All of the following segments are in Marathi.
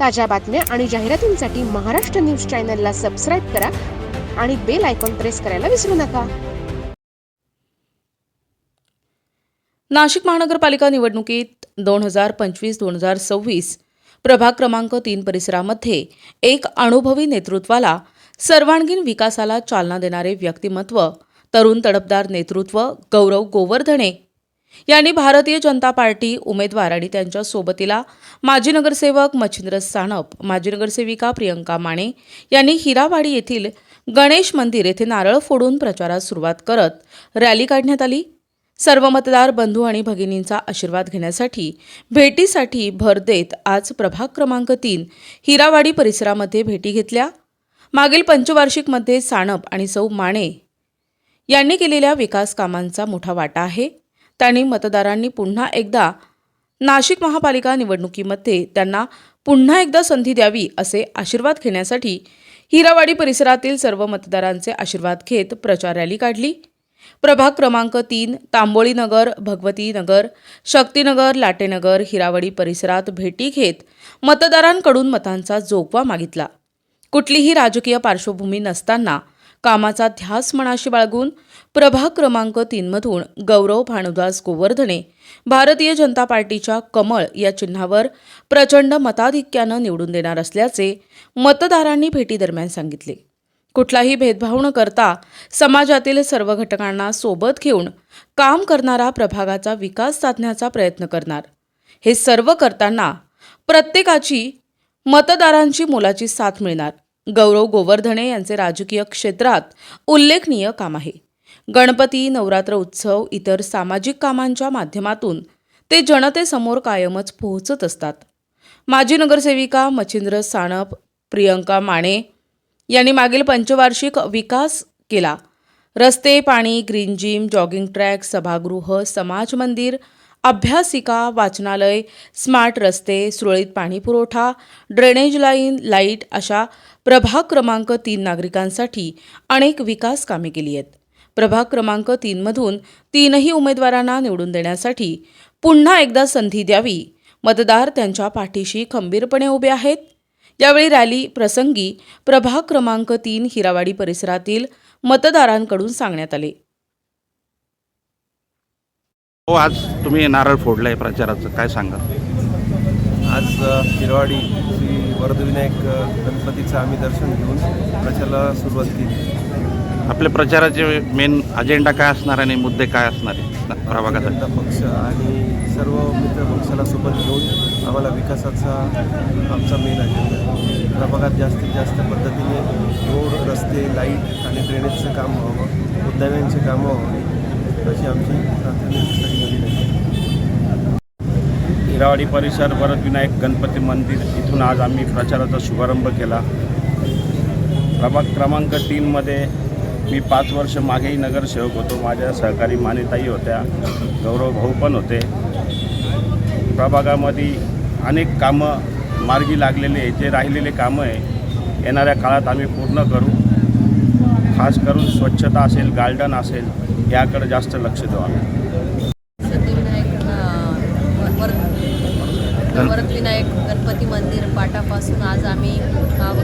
ताज्या बातम्या आणि जाहिरातींसाठी महाराष्ट्र न्यूज चॅनलला सबस्क्राईब करा आणि बेल आयकॉन प्रेस करायला विसरू नका. नाशिक महानगरपालिका निवडणुकीत 2025-2026 प्रभाग क्रमांक 3 परिसरामध्ये एक अनुभवी नेतृत्वाला, सर्वांगीण विकासाला चालना देणारे व्यक्तिमत्व, तरुण तडफदार नेतृत्व गौरव गोवर्धने यांनी भारतीय जनता पार्टी उमेदवार आणि त्यांच्या सोबतीला माजी नगरसेवक मच्छिंद्र सानप, माजी नगरसेविका प्रियंका माने यांनी हिरावाडी येथील गणेश मंदिर येथे नारळ फोडून प्रचारास सुरुवात करत रॅली काढण्यात आली. सर्व मतदार बंधू आणि भगिनींचा आशीर्वाद घेण्यासाठी भेटीसाठी भर देत आज प्रभाग क्रमांक 3 हिरावाडी परिसरामध्ये भेटी घेतल्या. मागील पंचवार्षिकमध्ये सानप आणि सौ माने यांनी केलेल्या विकास कामांचा मोठा वाटा आहे. त्यांनी मतदारांनी पुन्हा एकदा नाशिक महापालिका निवडणुकीमध्ये त्यांना पुन्हा एकदा संधी द्यावी असे आशीर्वाद घेण्यासाठी हिरावाडी परिसरातील सर्व मतदारांचे आशीर्वाद घेत प्रचार रॅली काढली. प्रभाग क्रमांक 3 तांबोळीनगर, भगवतीनगर, शक्तीनगर, लाटेनगर, हिरावाडी परिसरात भेटी घेत मतदारांकडून मतांचा जोगवा मागितला. कुठलीही राजकीय पार्श्वभूमी नसताना कामाचा ध्यास मनाशी बाळगून प्रभाग क्रमांक 3 मधून गौरव भानुदास गोवर्धने भारतीय जनता पार्टीच्या कमळ या चिन्हावर प्रचंड मताधिक्यानं निवडून देणार असल्याचे मतदारांनी भेटीदरम्यान सांगितले. कुठलाही भेदभाव न करता समाजातील सर्व घटकांना सोबत घेऊन काम करणारा, प्रभागाचा विकास साधण्याचा प्रयत्न करणार. हे सर्व करताना प्रत्येकाची मतदारांची मोलाची साथ मिळणार. गौरव गोवर्धने यांचे राजकीय क्षेत्रात उल्लेखनीय काम आहे. गणपती, नवरात्र उत्सव, इतर सामाजिक कामांच्या माध्यमातून ते जनतेसमोर कायमच पोहोचत असतात. माजी नगरसेविका मच्छिंद्र सानप, प्रियंका माने यांनी मागील पंचवार्षिक विकास केला. रस्ते, पाणी, ग्रीन जिम, जॉगिंग ट्रॅक, सभागृह, समाज मंदिर, अभ्यासिका, वाचनालय, स्मार्ट रस्ते, सुरळीत पाणी पुरवठा, ड्रेनेज लाईन, लाईट अशा प्रभाग क्रमांक 3 नागरिकांसाठी अनेक विकास कामे केली आहेत. प्रभाग क्रमांक 3 मधून तीनही उमेदवारांना निवडून देण्यासाठी पुन्हा एकदा संधी द्यावी. मतदार त्यांच्या पाठीशी खंबीरपणे उभे आहेत. यावेळी रॅली प्रसंगी प्रभाग क्रमांक 3 हिरावाडी परिसरातील मतदारांकडून सांगण्यात आले. आज तुम्ही नारळ फोडलंय प्रचाराचं, काय सांगा? आज हिरावाडी श्री वरदविनायक गणपतीचं आम्ही दर्शन घेऊन प्रचाराला सुरुवात केली. आपल्या प्रचाराचे मेन अजेंडा काय असणार आणि मुद्दे काय असणार आहे प्रभागाचा? जनता पक्ष आणि सर्व मित्र पक्षाला सोबत घेऊन आम्हाला विकासाचा आमचा मेन अजेंडा आहे. प्रभागात जास्तीत जास्त पद्धतीने रोड, रस्ते, लाईट आणि ड्रेनेजचं काम व्हावं, उद्यानांचे कामं व्हावी अशी आमची प्राथमिकता दिलेली आहे. हिरावाडी परिसर वरदविनायक गणपती मंदिर इथून आज आम्ही प्रचाराचा शुभारंभ केला. प्रभाग क्रमांक 3मध्ये मी 5 वर्ष मागेही नगरसेवक होतो. माझ्या सहकारी मानेताई होत्या, गौरव भाऊ पण होते. प्रभागामध्ये अनेक कामं मार्गी लागलेले, जे राहिलेले कामं आहे येणाऱ्या काळात आम्ही पूर्ण करू. खास करून स्वच्छता असेल, गार्डन असेल याकडे जास्त लक्ष देऊ आम्ही. वरदविनायक गणपती मंदिर पाटापासून आज आम्ही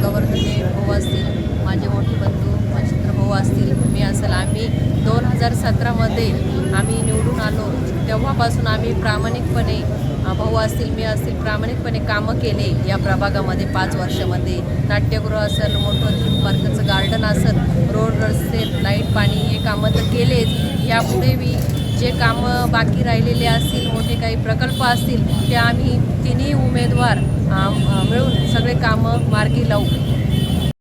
गोवर्धने भाऊ असतील, माझे मोठे बंधू मच्छिंद्र भाऊ असतील, मी असेल, आम्ही 2017मध्ये आम्ही निवडून आलो. तेव्हापासून आम्ही प्रामाणिकपणे, भाऊ असतील, मी असतील, प्रामाणिकपणे कामं केले या प्रभागामध्ये. 5 वर्षामध्ये नाट्यगृह असेल, मोठं थीम पार्कचं गार्डन असेल, रोड, रस्ते, लाईट, पाणी हे कामं तर केलेच. यापुढे मी जे कामं बाकी राहिलेले असतील, मोठे काही प्रकल्प असतील, ते आम्ही तिन्ही उमेदवार मिळून सगळे कामं मार्गी लावू.